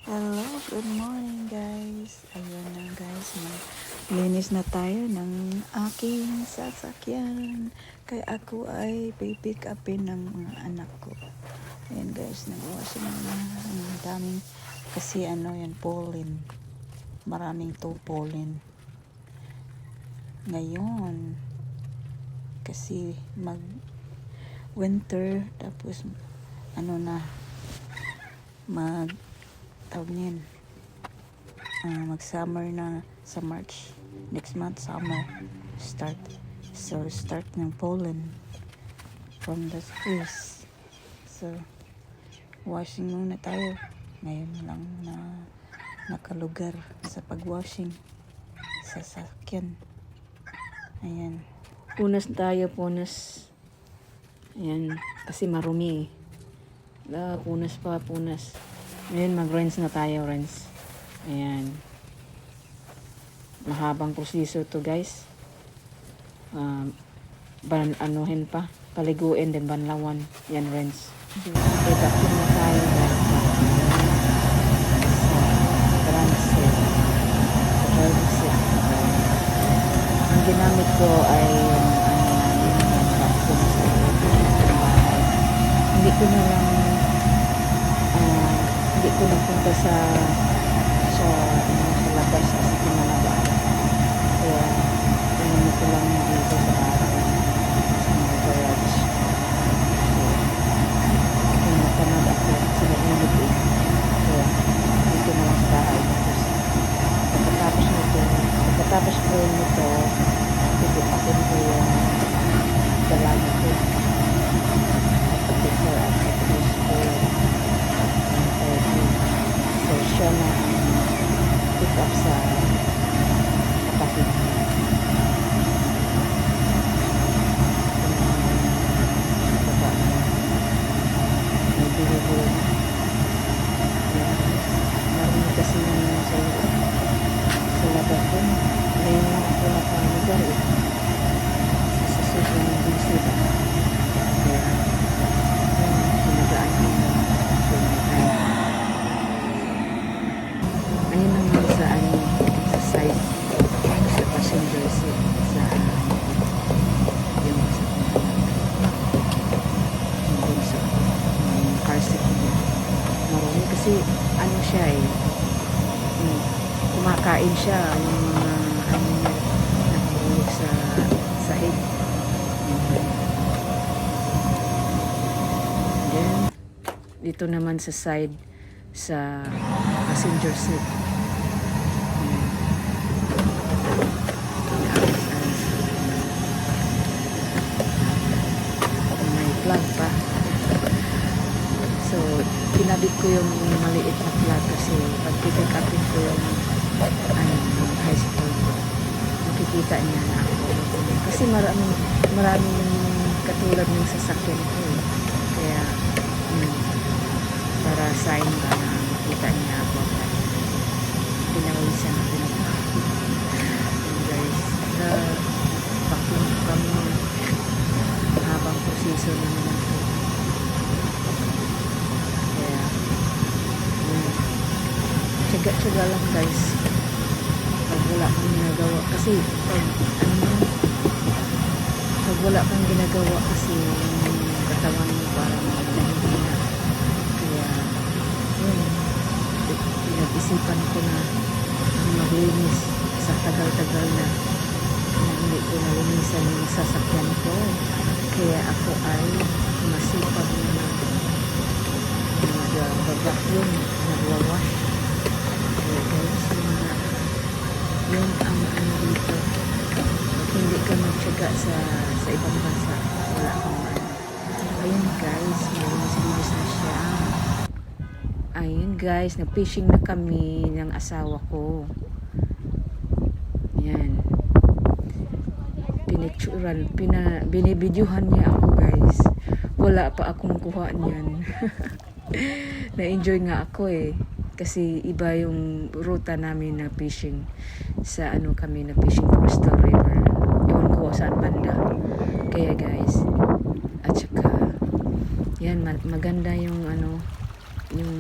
Hello, good morning guys. Ayun na guys, linis na tayo ng aking sasakyan. Kaya ako ay pipick upin ng mga anak ko. Ayan guys, nag-washing na. Ang daming, kasi yan, pollen. Maraming to pollen. Ngayon, kasi winter, tapos tawag niyan, mag-summer na sa March. Next month, summer start. So, start ng pollen from the trees. So, washing muna tayo. Ngayon lang na nakalugar sa pag-washing sa sasakyan. Ayan. Punas tayo, punas. Ayan, kasi marumi. Punas. Ngayon, mag-rinse na tayo, rinse. Ayan. Mahabang proseso to guys. Anuhin pa. Paliguin din, banlawan. Yan, rinse. Vacuum na tayo guys. Sa rinse. Ang ginamit ko ay yung vacuum sa bahay. Hindi ko napunta sa labas kasi pinalagaan. Kaya pinamit ko lang dito sa bahay sa mga garage. So natamad ako sa nag-init eh. Kaya dito na lang sa bahay. Pagkatapos ko nito, pipipakin ko yung dalaga ko. Before at tapos ko so siya na pick up sa kapatid. Baba may bilubo marami kasi naman sa labas ko ngayon lang ako nakalugar sa sobrang busy ba kaya sinagaan ko ayun naman sa side sa passenger seat sa yung car seat niya marami kasi siya kumakain siya yung mga nakahulog sa sahig. Then dito naman sa side sa passenger seat may plug pa, so kinabit ko yung maliit na plug kasi pag pick-upin ko yung high school makikita niya na ako kasi maraming katulad ng sasakyan ko kaya para sign ba na makita niya ako pinawisan ako na guys vacuum kami habang proseso naman ako kaya tsaga lang guys pag wala kang ginagawa kasi pag wala kang ginagawa kasi yung katawan mo parang nahihina kaya pinag-isipan ko na maglinis sa tagal-tagal na hindi ko nalinisan yung sasakyan ko kaya ako ay masipag na nag-vacuum nagwawash kaya guys yun ang dito pag hindi ka magtyaga sa ibang bansa wala kang ayun guys malinis na siya. Ayun guys, nag-fishing na kami ng asawa ko. Yan. Binibidyohan niya ako guys. Wala pa akong kuha niyan. Na-enjoy nga ako kasi iba yung ruta namin na fishing. Sa kami na fishing Crystal River. Ewan ko saan banda. Kaya guys, at saka yan maganda yung yung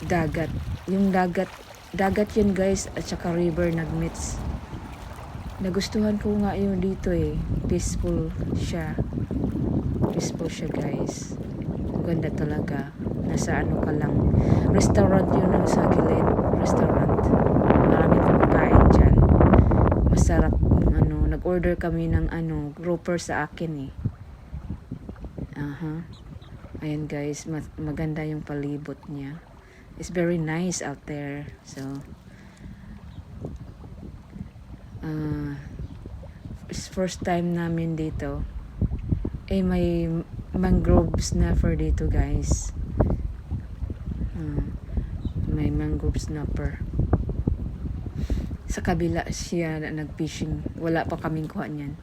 dagat. Yung dagat yun guys, at saka river nag-mix. Nagustuhan ko nga yung dito eh. Peaceful siya. Peaceful siya guys. Ganda talaga. Nasa ano ka lang. Restaurant yun ang sa gilid. Restaurant. Marami kumakain dyan. Masarap ano. Nag-order kami ng ano, grouper sa akin eh. Aha. Ayan guys, maganda yung palibot niya. It's very nice out there. So, first time namin dito. Eh, may mangrove snapper dito guys. May mangrove snapper. Sa kabila siya nag-fishing. Wala pa kaming kuha niyan.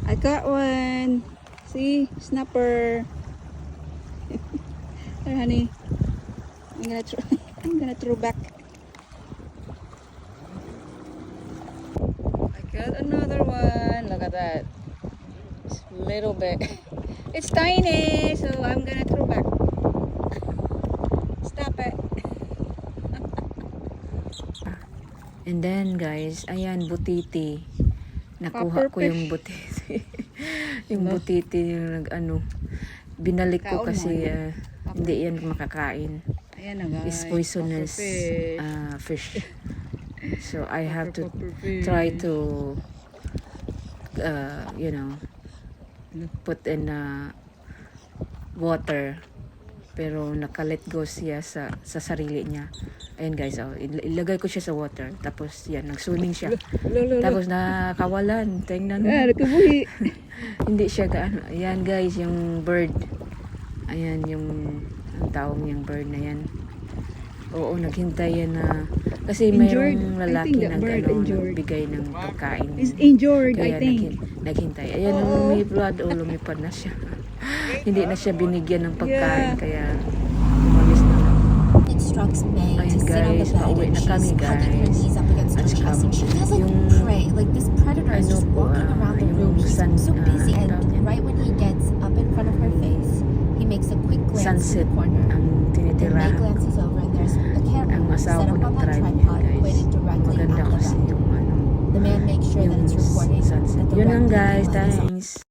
I got one. See, snapper. There, honey. I'm gonna throw back. I got another one. Look at that. It's little bit. It's tiny, so I'm gonna throw back. Stop it. And then guys, ayan butiti. Nakuha ko yung butiti. Yung butiti yung nag-ano. Binalik ko Kaon mo, kasi hindi yan makakain. Ayan na guys. It's poisonous fish. So I have to try to you know, put in water. Pero naka-let go siya sa sarili niya. Ayan guys, ilagay ko siya sa water. Tapos yan, nag-swimming siya. Tapos nakawalan. Tingnan mo. Nakabuhi. Hindi siya gaano. Ayan guys, yung bird. Ayan yung ang tawag niyang bird na yan. Oo, naghintay yan na kasi Injured. mayroong I lalaki think that na bird gano'n injured. nagbigay ng pagkain. He's injured, Kaya I think. naghintay. Ayan, lumipad o lumipad na siya. Hindi na siya binigyan ng pagkain, kaya umalis na lang. Instructs May to Ayan sit on the guys, bed pauwi and na kami she's hugging her guys. knees up against her At saka chest and she feels like yung prey, like this predator is ano just po, walking around the yung room. She's so busy and tawag niya? right when he gets up in front of her face, he makes a quick glance Sunset in the corner. ang Then May tinitirahan ko. glances over and there's a camera Ang asawa set ko up on that nag-try niya tripod guys. pointed directly Maganda at the kasi bed. yung ano, The man makes sure that yung it's recording sunset. that the Yun lang webcam guys, is on. thanks.